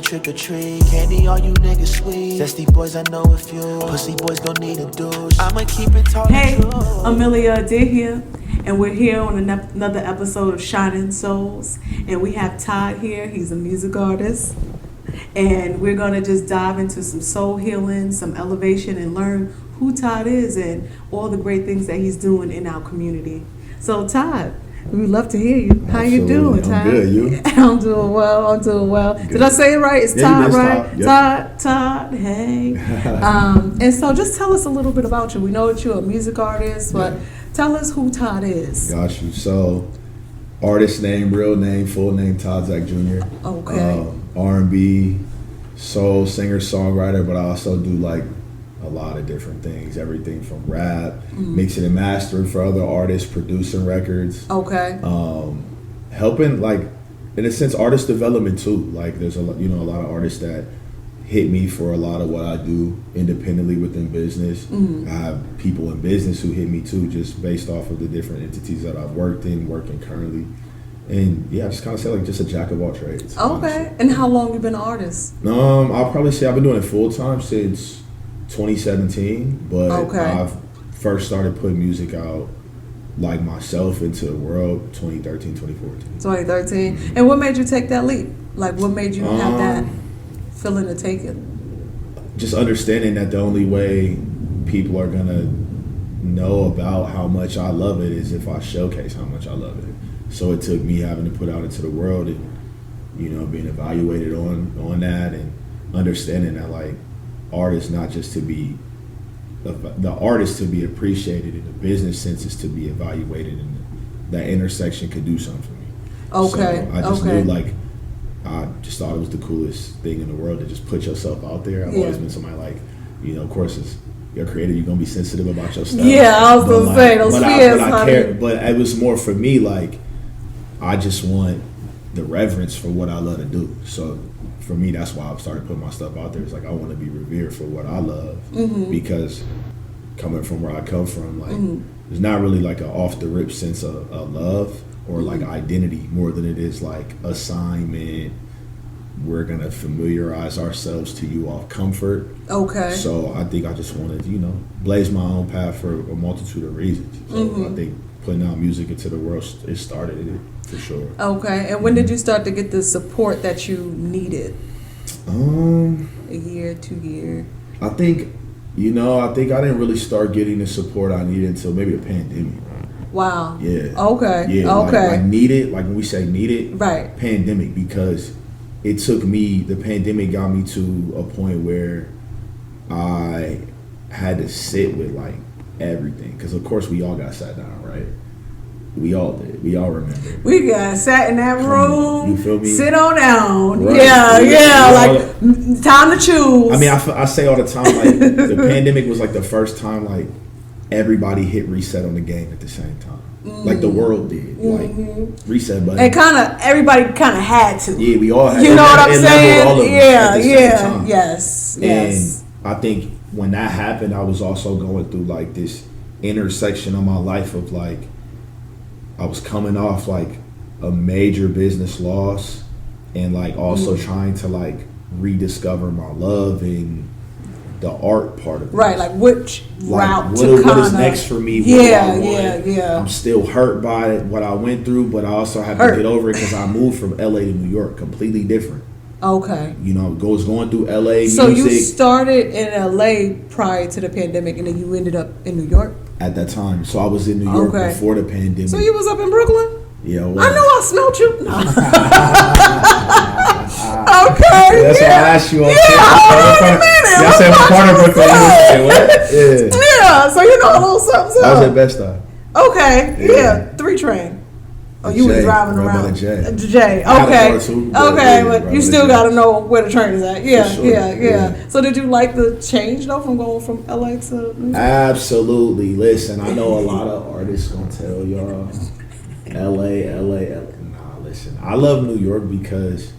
trick or treat. Candy, all you niggas sweet. Zesty boys, I know a few. Pussy boys gon' need a douche. I'ma keep it tall. Hey, Amelia, Adair here, and we're here on another episode of Shining Souls, and we have Todd here. He's a music artist, and we're gonna just dive into some soul healing, some elevation, and learn who Todd is and all the great things that he's doing in our community. So, Todd, we'd love to hear you. How you doing, Todd? I'm good. You? I'm doing well. Good. Did I say it right? It's Todd, right? Yep. Todd. Hey. And so, just tell us a little bit about you. We know that you're a music artist, but tell us who Todd is. Got you. So, artist name, real name, full name, Todd Zack Jr. Okay. R&B, soul singer, songwriter, but I also do like a lot of different things. Everything from rap, mixing and mastering for other artists, producing records. Okay. Helping, like, in a sense, artist development too. Like, there's a lot of artists that hit me for a lot of what I do independently within business. I have people in business who hit me too, just based off of the different entities that I've working currently. And yeah, I just kind of say like just a jack of all trades. Okay. Honestly. And how long you been an artist? I'll probably say I've been doing it full time since 2017, but I've first started putting music out like myself into the world 2013, 2014. 2013. And what made you take that leap? Like, what made you have that feeling to take it? Just understanding that the only way people are gonna know about how much I love it is if I showcase how much I love it. So it took me having to put out into the world and, being evaluated on that and understanding that like art is not just to be, the artist to be appreciated in the business sense is to be evaluated, and that intersection could do something for me. Okay. So I just knew like, I just thought it was the coolest thing in the world to just put yourself out there. I've always been somebody like, of course you're creative, you're gonna be sensitive about your stuff. Yeah, I was gonna say those fears. I care, but it was more for me like, I just want the reverence for what I love to do. So for me, that's why I've started putting my stuff out there. It's like I want to be revered for what I love, because coming from where I come from, like there's not really like an off the rip sense of love or like identity more than it is like assignment. We're gonna familiarize ourselves to you off comfort. Okay. So I think I just wanted to, blaze my own path for a multitude of reasons. So I think putting out music into the world, it started it for sure. Okay. And when did you start to get the support that you needed? A year, 2 years. I think I didn't really start getting the support I needed until maybe the pandemic. Wow. Yeah. Okay. Yeah. Okay. Like needed, like when we say needed, right? Pandemic, because it took me. The pandemic got me to a point where I had to sit with like everything, because of course we all got sat down, right? We all did. We all remember. We got sat in that room. You feel me? Sit on down. Right. Yeah. Like time to choose. I mean, I say all the time, like the pandemic was like the first time like everybody hit reset on the game at the same time. Like the world did. Like reset button. And everybody kind of had to. Yeah, we all had to. You know what I'm saying? All of Yeah. Yes. And I think when that happened, I was also going through like this intersection of my life of like, I was coming off like a major business loss and like also trying to like rediscover my love in the art part of it. Right, like which route to what is next for me? Yeah. I'm still hurt by what I went through, but I also have to get over it because I moved from LA to New York, completely different. Okay. Was going through LA So music. you started in LA prior to the pandemic and then you ended up in New York? At that time. So I was in New York before the pandemic. So you was up in Brooklyn? Yeah, I know I smelled you. Okay. That's why I asked you. I said part of Brooklyn. Yeah, so you know a little something. I was at Best Eye. Okay, yeah. 3 train. Oh, you was driving around. J. Okay. But you still got to know where the train is at. Yeah. So did you like the change though from going from LA to New York? Absolutely. Listen, I know a lot of artists gonna tell y'all LA. Nah, listen. I love New York because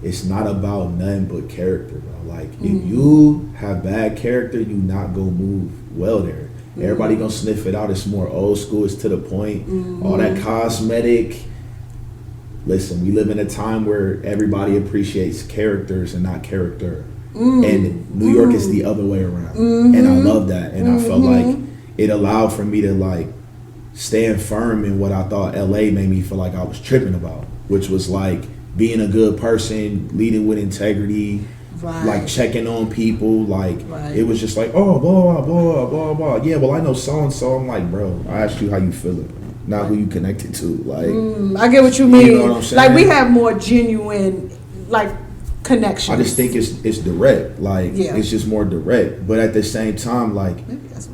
it's not about nothing but character, bro. Like if you have bad character, you not gonna move well there. Everybody gonna sniff it out. It's more old school. It's to the point. All that cosmetic listen, we live in a time where everybody appreciates characters and not character. And New York is the other way around. And I love that. And I felt like it allowed for me to like stand firm in what I thought LA made me feel like I was tripping about, which was like being a good person, leading with integrity, like checking on people. Like it was just like, oh, blah, blah, blah, blah. Yeah, well, I know so-and-so. I'm like, bro, I asked you how you feeling, not who you connected to. Like, I get what you mean. You know what I'm saying? Like, we have more genuine, like, connections. I just think it's direct. Like, it's just more direct. But at the same time, like,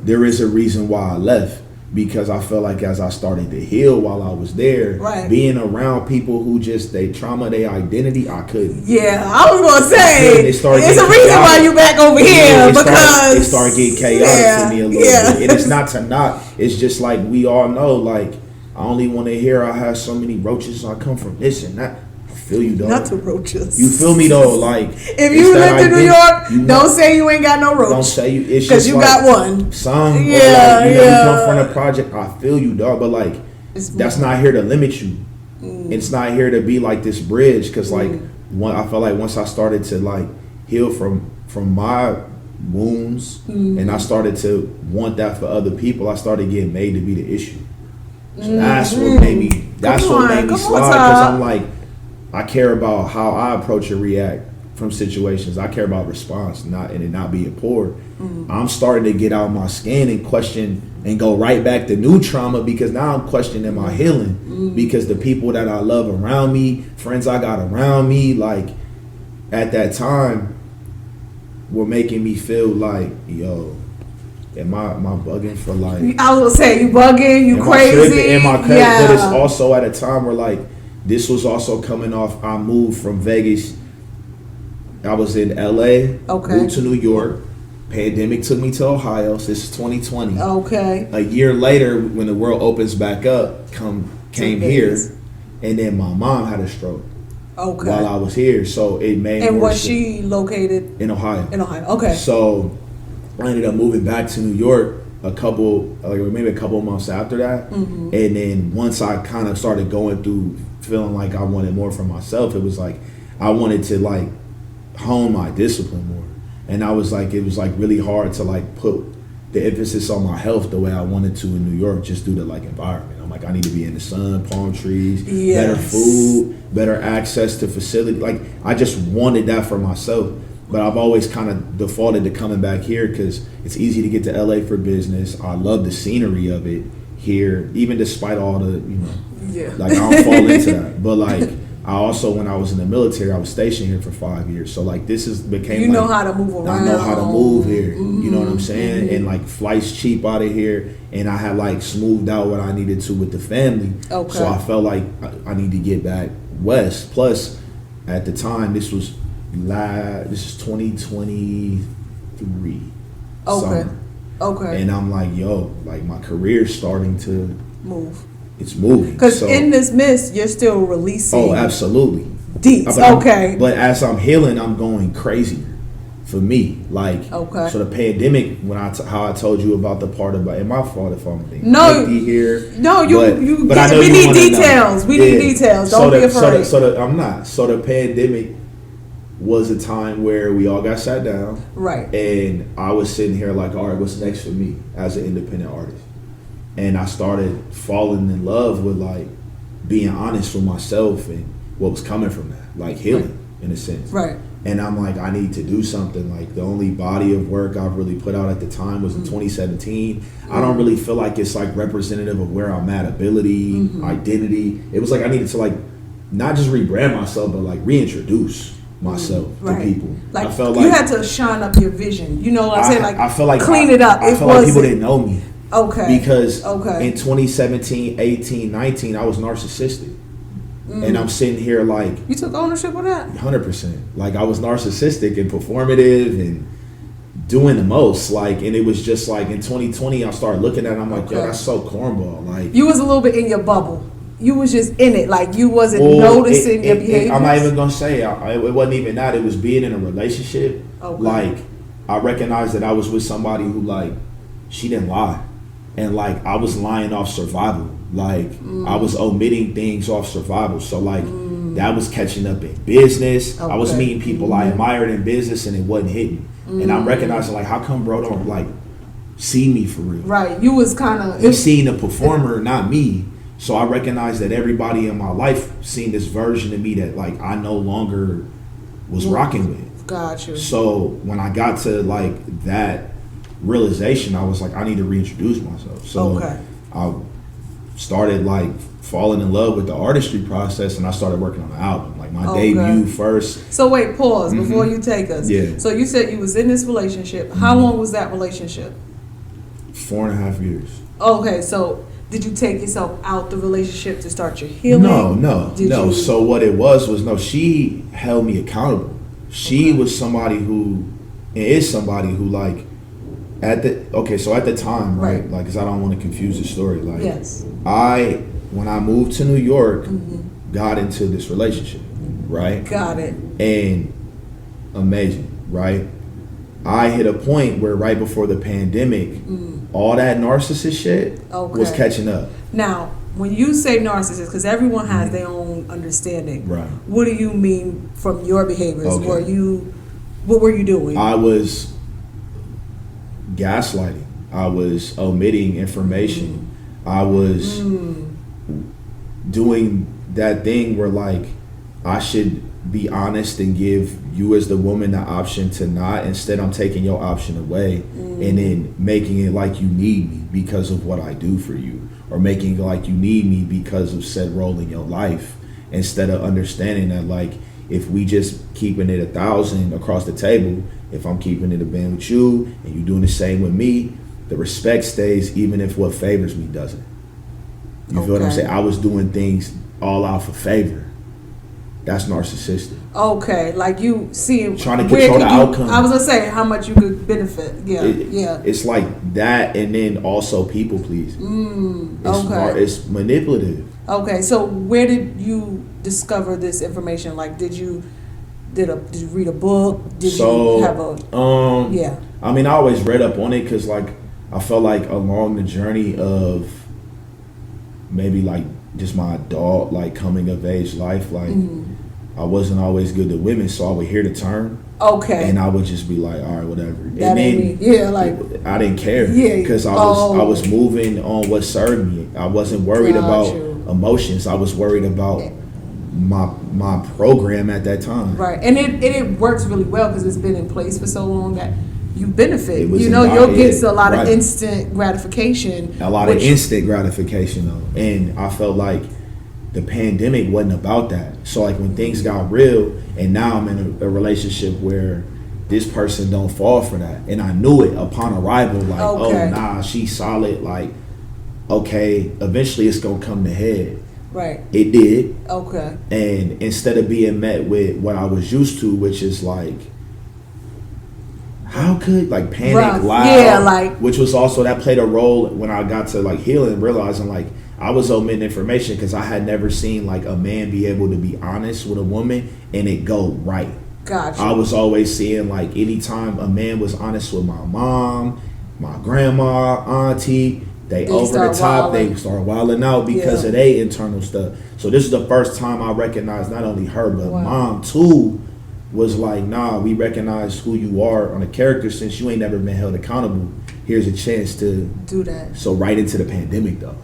there is a reason why I left. Because I felt like as I started to heal while I was there, being around people who just, they trauma, their identity, I couldn't. Yeah, I was going to say, it's a reason chaotic. why you back over here. It started getting chaotic for me a little bit. And it's not to knock. It's just like, we all know, like, I only want to hear I have so many roaches, I come from this and that. I feel you, dog. Not the roaches. You feel me, though? Like, if you lived in New York, don't say you ain't got no roach. Don't say you. It's because just you like, got one. Some, like, you come from a project. I feel you, dog. But like, that's not here to limit you. It's not here to be like this bridge. Because like, I felt like once I started to like heal from my wounds, and I started to want that for other people, I started getting made to be the issue. So that's what made me. That's what made me slide. Because I'm like, I care about how I approach and react from situations. I care about response, and it not being poor. I'm starting to get out of my skin and question and go right back to new trauma, because now I'm questioning my healing, because the people that I love around me, friends I got around me, like at that time, were making me feel like, yo, am I bugging for like? I was gonna say, you bugging, you crazy. Am I crazy? Yeah. But it's also at a time where like, this was also coming off, I moved from Vegas. I was in LA, moved to New York. Pandemic took me to Ohio. So this is 2020. A year later, when the world opens back up, came here. And then my mom had a stroke while I was here. So it made And was she located? In Ohio. In Ohio, So I ended up moving back to New York maybe a couple of months after that. And then once I kind of started going through feeling like I wanted more for myself, it was like I wanted to like hone my discipline more. And I was like, it was like really hard to like put the emphasis on my health the way I wanted to in New York, just due to like environment. I'm like, I need to be in the sun, palm trees, better food, better access to facility. Like I just wanted that for myself. But I've always kind of defaulted to coming back here because it's easy to get to LA for business. I love the scenery of it here, even despite all the, like I don't fall into that. But like I also, when I was in the military, I was stationed here for 5 years. So like this became, you know how to move around. I know how to move here. You know what I'm saying? And like flights cheap out of here. And I had like smoothed out what I needed to with the family. So I felt like I need to get back west. Plus, at the time, this is 2023 summer. And I'm like, yo, like my career's starting to move. It's moving. Because in this mist, you're still releasing. Oh, absolutely. Deets. But as I'm healing, I'm going crazy. For me, like, so the pandemic, when how I told you about the part about, and my fault if I'm being here. No, but I know we need details. We need details. Don't be afraid. I'm not. So the pandemic was a time where we all got sat down. Right. And I was sitting here like, all right, what's next for me as an independent artist? And I started falling in love with like being honest with myself and what was coming from that, like healing in a sense. Right. And I'm like, I need to do something. Like the only body of work I've really put out at the time was in 2017. I don't really feel like it's like representative of where I'm at, ability, identity. It was like I needed to like not just rebrand myself, but like reintroduce myself to people. Like I felt you had to shine up your vision. You know what I'm saying? Like I felt like clean it up. I felt like people didn't know me. Because in 2017, 18, 19, I was narcissistic. And I'm sitting here like... You took ownership of that? 100%. Like I was narcissistic and performative and doing the most. Like, and it was just like in 2020, I started looking at it, I'm like, yo, that's so cornball. Like you was a little bit in your bubble. You was just in it. Like you wasn't noticing your behavior. I'm not even going to say it wasn't even that. It was being in a relationship. Like I recognized that I was with somebody who like, she didn't lie. And like I was lying off survival. Like I was omitting things off survival. So like That was catching up in business. I was Okay. meeting people I admired in business, and it wasn't hitting. And I'm recognizing, like, how come bro don't like see me for real? Right. You was kind of. He seen the performer, not me. So I recognized that everybody in my life seen this version of me that like I no longer was rocking with. Got you. So when I got to like that realization, I was like, I need to reintroduce myself. So I started like falling in love with the artistry process, and I started working on the album, like my debut first. So wait, pause before you take us. Yeah. So you said you was in this relationship. How long was that relationship? 4.5 years. Okay, so did you take yourself out the relationship to start your healing? No. So what it was she held me accountable. She was somebody who, and is somebody who like, at the time, right? Like, cause I don't want to confuse the story. Like, yes. When I moved to New York, got into this relationship, right? Got it. And amazing, right? I hit a point where right before the pandemic, all that narcissist shit was catching up. Now, when you say narcissist, because everyone has their own understanding, right? What do you mean from your behaviors? Okay. What were you doing? I was gaslighting. I was omitting information. I was doing that thing where like I should be honest and give you as the woman the option to not. Instead, I'm taking your option away and then making it like you need me because of what I do for you, or making it like you need me because of said role in your life, instead of understanding that like if we just keeping it 1,000 across the table, if I'm keeping it a band with you and you doing the same with me, the respect stays even if what favors me doesn't. You feel what I'm saying? I was doing things all out for favor. That's narcissistic. Okay, like you see, trying to control the outcome. I was gonna say how much you could benefit. Yeah, It's like that, and then also people pleasing. It's manipulative. Okay, so where did you discover this information? Like, did you read a book? Did you have a I mean, I always read up on it because like I felt like along the journey of maybe like just my adult like coming of age life, like I wasn't always good to women, so I would hear the term, and I would just be like, all right, whatever. That and then I didn't care because I was moving on what served me. I wasn't worried about emotions. I was worried about my program at that time. Right, and it works really well because it's been in place for so long that you benefit. You'll get a lot of instant gratification. A lot of instant gratification though. And I felt like the pandemic wasn't about that. So like when things got real and now I'm in a relationship where this person don't fall for that. And I knew it upon arrival, like, oh nah, she's solid, like, okay, eventually it's gonna come to head. Right. It did. Okay. And instead of being met with what I was used to, which is like, how could like panic, loud, which was also that played a role when I got to like healing, realizing like I was omitting information because I had never seen like a man be able to be honest with a woman and it go right. Gotcha. I was always seeing like anytime a man was honest with my mom, my grandma, auntie, they over the top, they start wilding out because of their internal stuff. So this is the first time I recognized not only her but mom too. Was like, nah, we recognize who you are on a character since you ain't never been held accountable. Here's a chance to do that. So right into the pandemic though.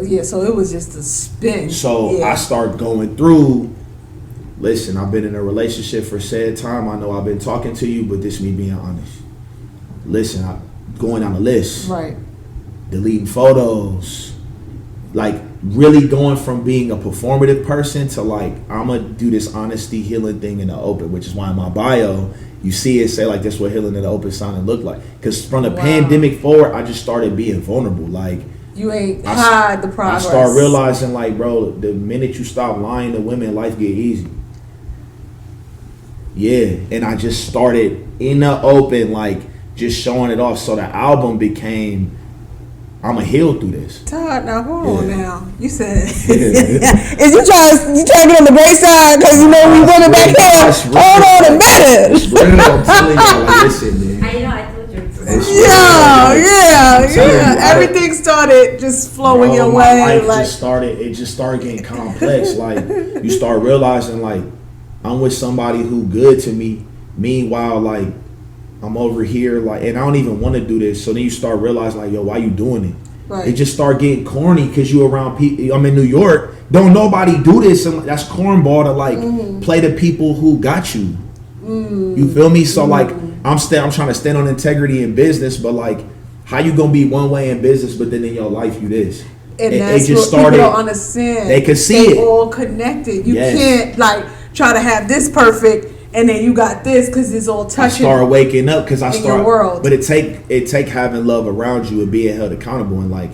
Yeah, so it was just a spin. So I start going through, listen, I've been in a relationship for said time. I know I've been talking to you, but this me being honest. Listen, I'm going down the list. Right. Deleting photos. Like really going from being a performative person to like I'm gonna do this honesty healing thing in the open, which is why in my bio you see it say like this what healing in the open sounded look like, because from the pandemic forward I just started being vulnerable. Like you ain't hide the progress. I start realizing like, bro, the minute you stop lying to women, life get easy. And I just started in the open, like just showing it off. So the album became I'ma heal through this. Todd, now hold on now. You said is you trying to get on the great side because you know we running back here. Hold on a minute. I'm telling you, like, listen, man. I know, I told you. Everything started just flowing your way. My life just started getting complex. Like, you start realizing, like, I'm with somebody who good to me. Meanwhile, like, I'm over here, like, and I don't even want to do this. So then you start realizing, like, yo, why you doing it? Right. It just start getting corny because you around people. I'm in New York. Don't nobody do this. And that's cornball to, like, play the people who got you. You feel me? So, like, I'm trying to stand on integrity in business, but, like, how you gonna be one way in business, but then in your life you this? And that's they just what people don't understand. They can see it. All connected. You can't, like, try to have this perfect and then you got this because it's all touching. I start waking up because I start. Your world. But it take having love around you and being held accountable. And, like,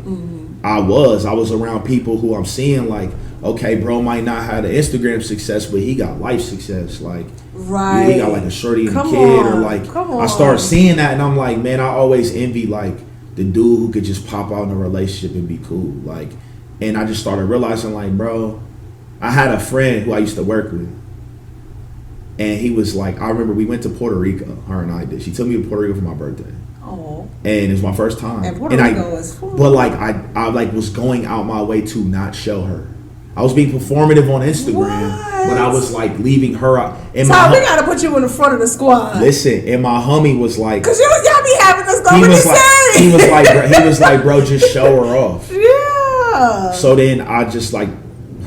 I was around people who I'm seeing, like, okay, bro might not have the Instagram success, but he got life success. Like, right, he got, like, a shorty and a kid, or, like, I start seeing that and I'm like, man, I always envy, like, the dude who could just pop out in a relationship and be cool. Like, and I just started realizing, like, bro, I had a friend who I used to work with. And he was like, I remember we went to Puerto Rico. Her and I did. She took me to Puerto Rico for my birthday. Oh. And it was my first time. And Puerto Rico is fun. But, like, I like was going out my way to not show her. I was being performative on Instagram, but I was, like, leaving her out. And Todd, we gotta put you in the front of the squad. Listen, and my homie was like, cause y'all be having this conversation. He was like, bro, just show her off. Yeah. So then I just, like,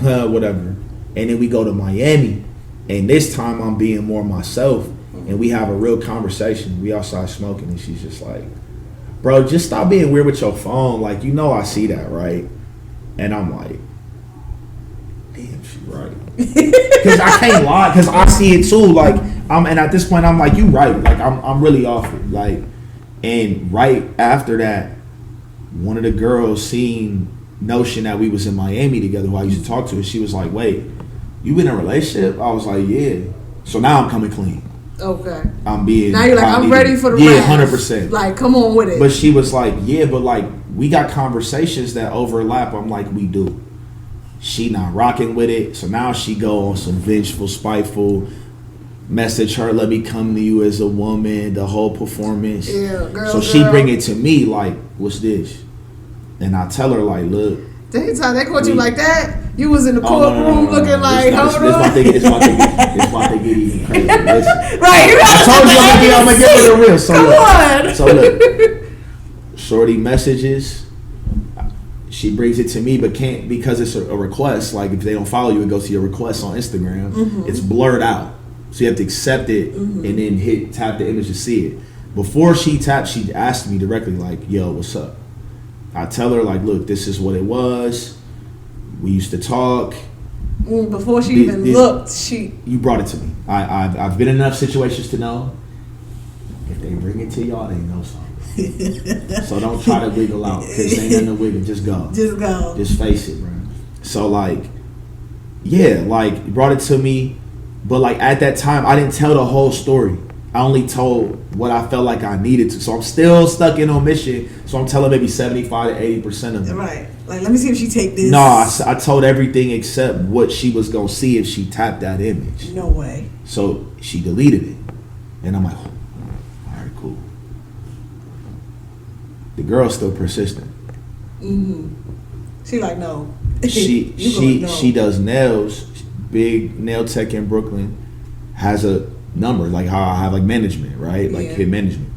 whatever. And then we go to Miami. And this time I'm being more myself, and we have a real conversation. We outside smoking, and she's just like, bro, just stop being weird with your phone. Like, you know I see that, right? And I'm like, damn, she right. Because I can't lie, because I see it too. Like, and at this point I'm like, you right. Like, I'm really off it. Like, and right after that, one of the girls seen Notion that we was in Miami together, who I used to talk to, and she was like, wait, you been in a relationship? I was like, yeah. So now I'm coming clean. Okay. I'm being. Now you're like, I'm ready for the yeah, 100%. Like, come on with it. But she was like, yeah, but, like, we got conversations that overlap. I'm like, we do. She not rocking with it. So now she go on some vengeful, spiteful, message her, let me come to you as a woman, the whole performance. Yeah, girl. So she bring it to me like, what's this? And I tell her, like, look. Dang, Todd, they caught you like that? You was in the courtroom looking like, hold on. It's about to get even crazy. Listen. Right. I told you I'm going to give it a real. So come look, on. So look. Shorty messages. She brings it to me, but can't, because it's a request. Like, if they don't follow you, it goes to your request on Instagram. Mm-hmm. It's blurred out. So you have to accept it and then tap the image to see it. Before she tapped, she asked me directly, like, yo, what's up? I tell her, like, look, this is what it was. We used to talk. Before she even looked, you brought it to me. I've been in enough situations to know if they bring it to y'all, they know something. So don't try to wiggle out, because ain't nothing to wiggle. Just go. Just go. Just face it, bro. So, like, yeah, like, you brought it to me, but, like, at that time, I didn't tell the whole story. I only told what I felt like I needed to. So I'm still stuck in omission. So I'm telling maybe 75 to 80% of it. Right. Like, let me see if she take this. No, I told everything except what she was going to see if she tapped that image. No way. So she deleted it. And I'm like, oh, all right, cool. The girl's still persistent. Mm-hmm. She like, no. She does nails. Big nail tech in Brooklyn. Has a number, like how I have, like, management, right? Like, hit management.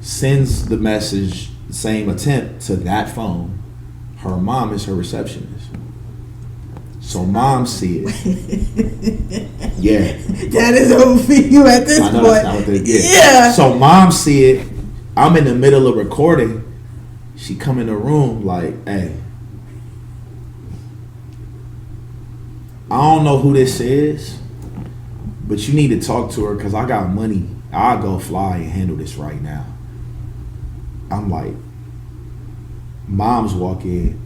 Sends the message, same attempt, to that phone. Her mom is her receptionist. So mom see it. Yeah. That is over for you at this point. That's not what they get. Yeah. So mom see it. I'm in the middle of recording. She come in the room like, hey, I don't know who this is, but you need to talk to her because I got money. I'll go fly and handle this right now. I'm like, mom's walk in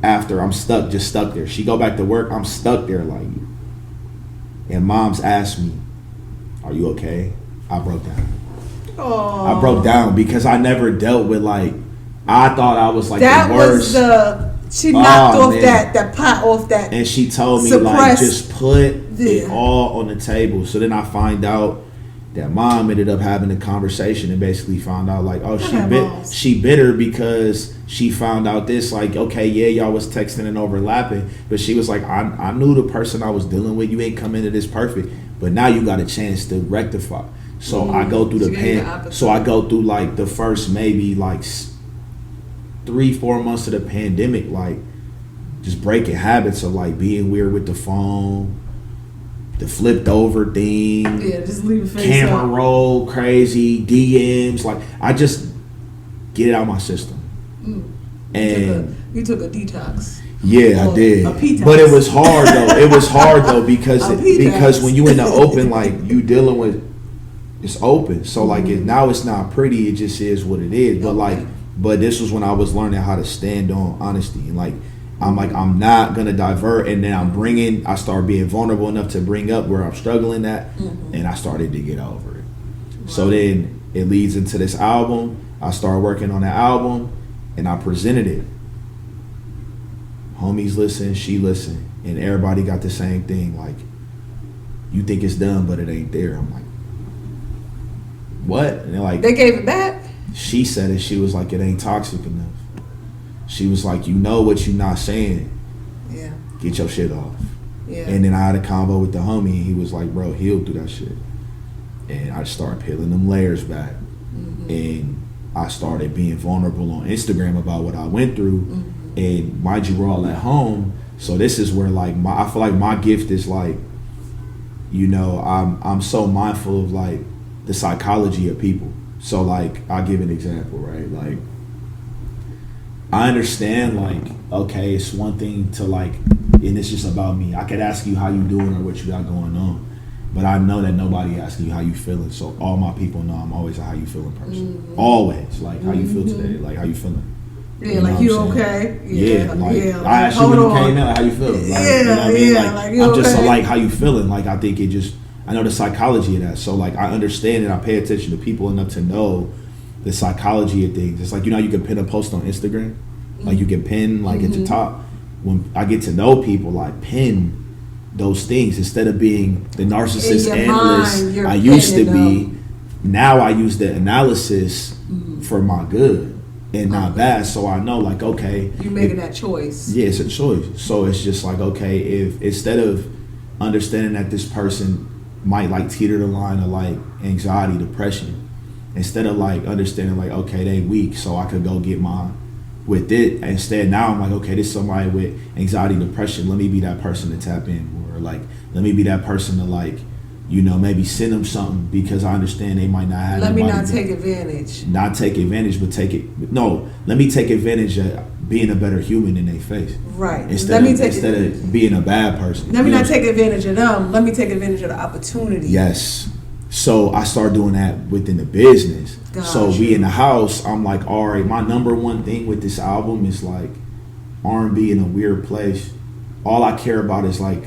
after I'm just stuck there. She go back to work. I'm stuck there like, and mom's asked me, are you okay? I broke down. Aww. I broke down because I never dealt with, like, I thought I was like that the worst. She knocked off that pot off that. And she told me, like, just put it all on the table. So then I find out that mom ended up having a conversation and basically found out like, oh, balls. she bitter because she found out this, like, okay, yeah, y'all was texting and overlapping, but she was like, I knew the person I was dealing with. You ain't come into this perfect, but now you got a chance to rectify. So I go through I go through like the first maybe like 3-4 months of the pandemic, like just breaking habits of like being weird with the phone, the flipped over thing, just leave your face camera up. roll, crazy DMs. Like I just get it out of my system. And you took a detox. yeah, I did. A P-tox. But it was hard though. It was hard though because when you in the open, like you dealing with, it's open. So like now it's not pretty. It just is what it is. But but this was when I was learning how to stand on honesty and like. I'm not gonna divert, and then I start being vulnerable enough to bring up where I'm struggling at, and I started to get over it. Wow. So then it leads into this album. I started working on that album, and I presented it. Homies listen, she listened, and everybody got the same thing. Like, you think it's done, but it ain't there. I'm like, what? And they're like, they gave it back. She said it. She was like, it ain't toxic enough. She was like, you know what you not saying. Yeah. Get your shit off. Yeah. And then I had a convo with the homie, and he was like, bro, heal through that shit. And I started peeling them layers back. And I started being vulnerable on Instagram about what I went through. And mind you, we're all at home. So this is where like I feel like my gift is like, you know, I'm so mindful of like the psychology of people. So like I'll give an example, right? Like I understand, like, okay, it's one thing to like, and it's just about me. I could ask you how you doing or what you got going on, but I know that nobody asking you how you feeling. So all my people know I'm always a how you feeling person. Always, like, how you feel today, like how you feeling. Yeah, you like you okay? Yeah, I asked you when you came out, how you feeling? Like, you know what I mean? Like I'm just okay? like how you feeling. Like I think I know the psychology of that. So like I understand and I pay attention to people enough to know the psychology of things. It's like, you know, you can pin a post on Instagram, like you can pin like at the top. When I get to know people, like pin those things instead of being the narcissist analyst I used to be. Now I use the analysis for my good and not bad. So I know, like, okay, you're making that choice. Yeah, it's a choice. So it's just like, okay, if instead of understanding that this person might like teeter the line of like anxiety, depression, instead of like understanding like, okay, they weak, so I could go get mine with it. Instead, now I'm like, okay, this is somebody with anxiety, depression. Let me be that person to tap in, or like, let me be that person to like, you know, maybe send them something because I understand they might not have. Let me not take advantage. Not take advantage, but take it. No, let me take advantage of being a better human in their face. Right. Instead of being a bad person. Let me not take advantage of them. Let me take advantage of the opportunity. Yes. So I start doing that within the business. So we in the house, I'm like, all right, my number one thing with this album is like R&B in a weird place. All I care about is like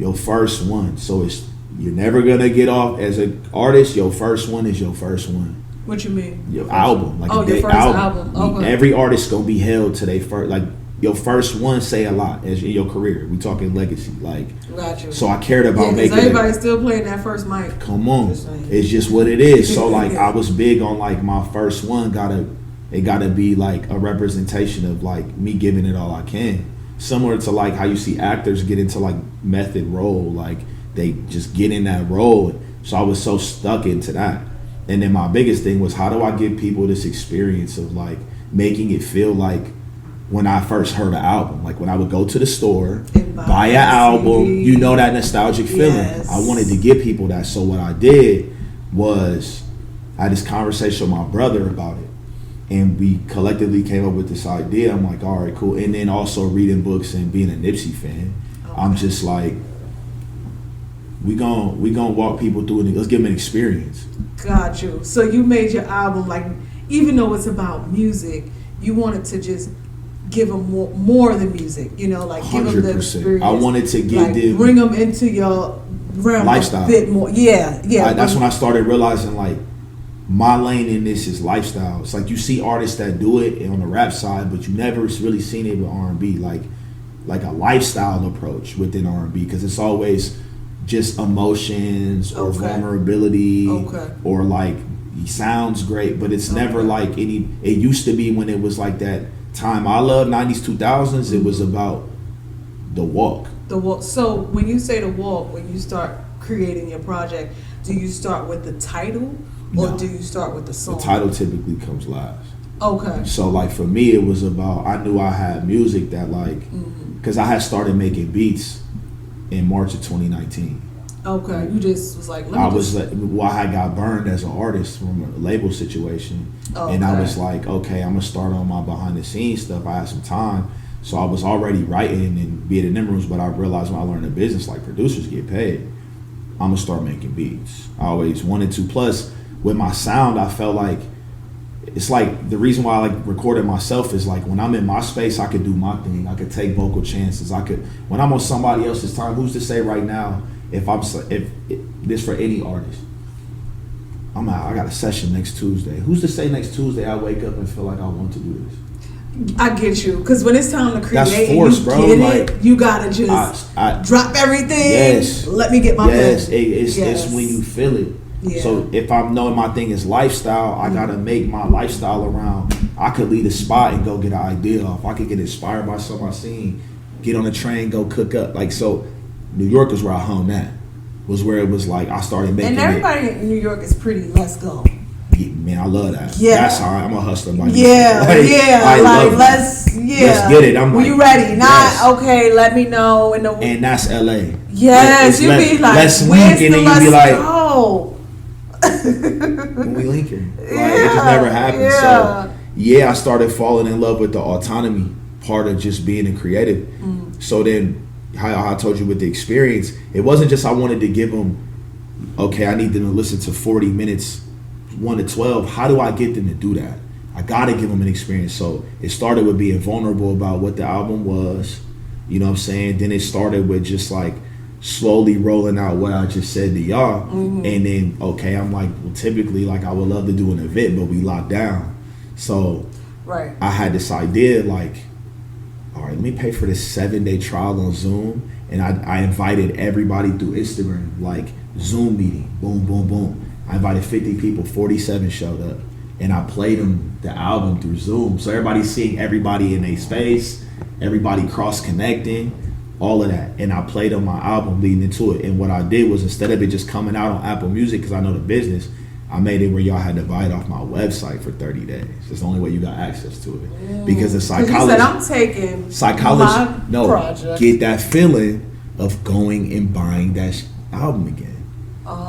your first one. So it's, you're never gonna get off as an artist. Your first one is your first one. What you mean? Your album, like your first album. Okay. Every artist gonna be held to their first, like your first one say a lot as in your career. We talking legacy, like. Gotcha. So I cared about making. Everybody's still playing that first mic. Come on, it's just what it is. So like I was big on like my first one gotta be like a representation of like me giving it all I can. Similar to like how you see actors get into like method role, like they just get in that role. So I was so stuck into that. And then my biggest thing was, how do I give people this experience of like making it feel like when I first heard an album, like when I would go to the store, buy an album, you know, that nostalgic feeling. Yes. I wanted to give people that. So what I did was I had this conversation with my brother about it. And we collectively came up with this idea. I'm like, all right, cool. And then also reading books and being a Nipsey fan, okay. I'm just like, we gonna walk people through it. Let's give them an experience. Got you. So you made your album, like, even though it's about music, you wanted to just give them more than music, you know, like 100%. Give them the experience. I wanted to give like, them, bring them into your realm lifestyle a bit more. Yeah. That's when I started realizing like my lane in this is lifestyle. It's like you see artists that do it on the rap side, but you never really seen it with R&B, like a lifestyle approach within R&B, because it's always just emotions or Okay. vulnerability Okay. or like he sounds great, but it's never like any. It used to be when it was like that time I love 90s 2000s. It was about the walk. The walk. So when you say the walk, when you start creating your project, do you start with the title or No. do you start with the song? The title typically comes last. Okay. So like for me, it was about I knew I had music that like because I had started making beats in March of 2019. Okay. You just was like, I was like, well, I had got burned as an artist from a label situation, and I was like, okay, I'm gonna start on my behind the scenes stuff. I had some time, so I was already writing and being in them rooms. But I realized when I learned the business, like producers get paid, I'm gonna start making beats. I always wanted to. Plus, with my sound, I felt like it's like the reason why I like recording myself is like when I'm in my space, I could do my thing. I could take vocal chances. I could when I'm on somebody else's time. Who's to say right now? If this for any artist, I'm out. I got a session next Tuesday. Who's to say next Tuesday I wake up and feel like I want to do this? I get you, because when it's time to create, That's force, and you bro. get Like, it, you gotta just I drop everything. Yes. Let me get my yes. pen. It's when you feel it. Yeah. So if I'm knowing my thing is lifestyle, I gotta make my lifestyle around. I could leave a spot and go get an idea off. I could get inspired by something I seen. Get on a train, go cook up. Like so. New York is where I hung at. Was where it was like I started making. And everybody in New York is pretty. Let's go. Yeah, man, I love that. Yeah. That's how I'm a hustler by Yeah, nature. yeah. I Like love let's get it. I'm when like, you ready? Not yes. okay. Let me know. And that's LA. Yes, you be like, let's where's link, the and then you be like, go? when we linking. Like it just never happened. Yeah. So yeah, I started falling in love with the autonomy part of just being a creative. So then, how I told you with the experience, it wasn't just I wanted to give them, okay, I need them to listen to 40 minutes, 1 to 12. How do I get them to do that? I gotta give them an experience. So it started with being vulnerable about what the album was, you know what I'm saying? Then it started with just like slowly rolling out what I just said to y'all. And then, okay, I'm like, well, typically, like I would love to do an event, but we locked down. So Right. I had this idea like, all right, let me pay for this 7-day trial on Zoom. And I invited everybody through Instagram, like Zoom meeting, boom, boom, boom. I invited 50 people, 47 showed up. And I played them the album through Zoom. So everybody's seeing everybody in a space, everybody cross-connecting, all of that. And I played them my album leading into it. And what I did was instead of it just coming out on Apple Music, because I know the business, I made it where y'all had to buy it off my website for 30 days. It's the only way you got access to it. Because the You said psychologist, I'm taking my project. get that feeling of going and buying that album again.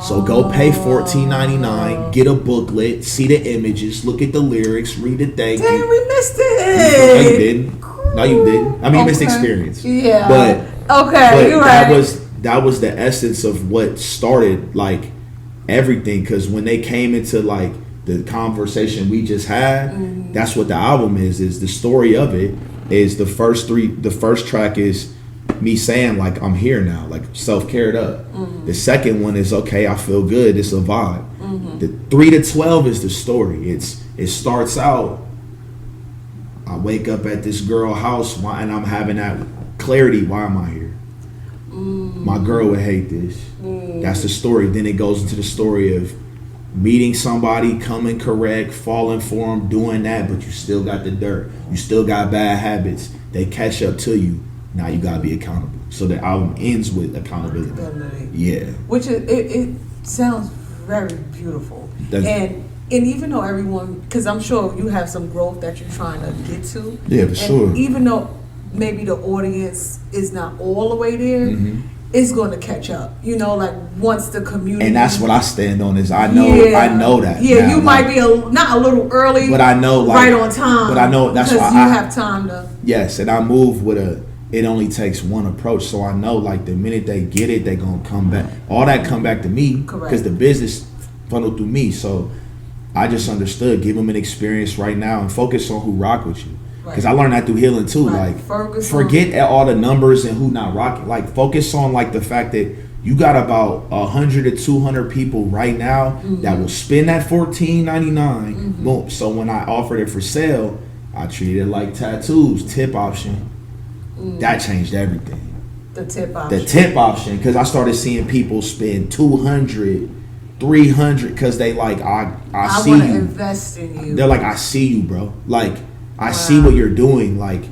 So go pay $14.99, get a booklet, see the images, look at the lyrics, read the thank Damn, you. we missed No, it. you didn't. No, you didn't. I mean, you missed the experience. Yeah. But okay, you're right. that was the essence of what started like everything. Because when they came into like the conversation we just had, that's what the album is. Is the story of it is the first track is me saying like I'm here now, like self-cared up. The second one is okay, I feel good. It's a vibe. The 3 to 12 is the story. It starts out. I wake up at this girl house and I'm having that clarity. Why am I here? My girl would hate this. That's the story. Then it goes into the story of meeting somebody, coming correct, falling for them, doing that, but you still got the dirt. You still got bad habits. They catch up to you. Now you gotta be accountable. So the album ends with accountability. Yeah. Which is, it sounds very beautiful. And even though everyone, because I'm sure you have some growth that you're trying to get to. Yeah, for and sure. Even though maybe the audience is not all the way there, it's going to catch up. You know, like once the community. And that's what I stand on is I know that. Yeah, now, you like, might be not a little early, but I know like, right on time. But I know that's because why you have time to. Yes, and I move with it only takes one approach. So I know like the minute they get it, they gonna come back. All that come back to me because the business funneled through me. So I just understood, give them an experience right now and focus on who rock with you. Because I learned that through healing too. Right. Like forget all the numbers and who not rocking. Like focus on like the fact that you got about 100 to 200 people right now that will spend that $14.99. Boom. So when I offered it for sale, I treated it like tattoos, tip option. That changed everything. The tip option. Because I started seeing people spend 200, 300 because they like I see want you. to invest in you. They're like, I see you, bro. Like I see what you're doing. Like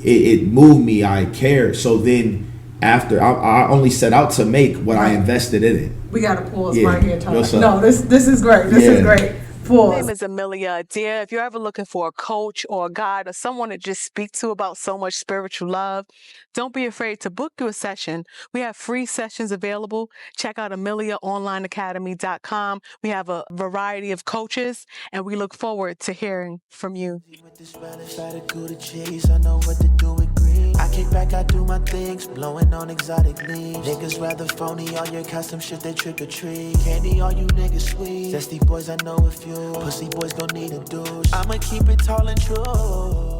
it moved me. I care. So then after I only set out to make what I invested in it. We got to pause right here, Todd. What's up? No, this is great. This is great. My name is Amelia. Adair, if you're ever looking for a coach or a guide or someone to just speak to about so much spiritual love, don't be afraid to book you a session. We have free sessions available. Check out AmeliaOnlineAcademy.com. We have a variety of coaches, and we look forward to hearing from you. I kick back, I do my things, blowing on exotic leaves. Niggas rather phony all your custom shit, they trick or treat. Candy, all you niggas sweet. Zesty boys, I know a few. Pussy boys gon' need a douche. I'ma keep it tall and true.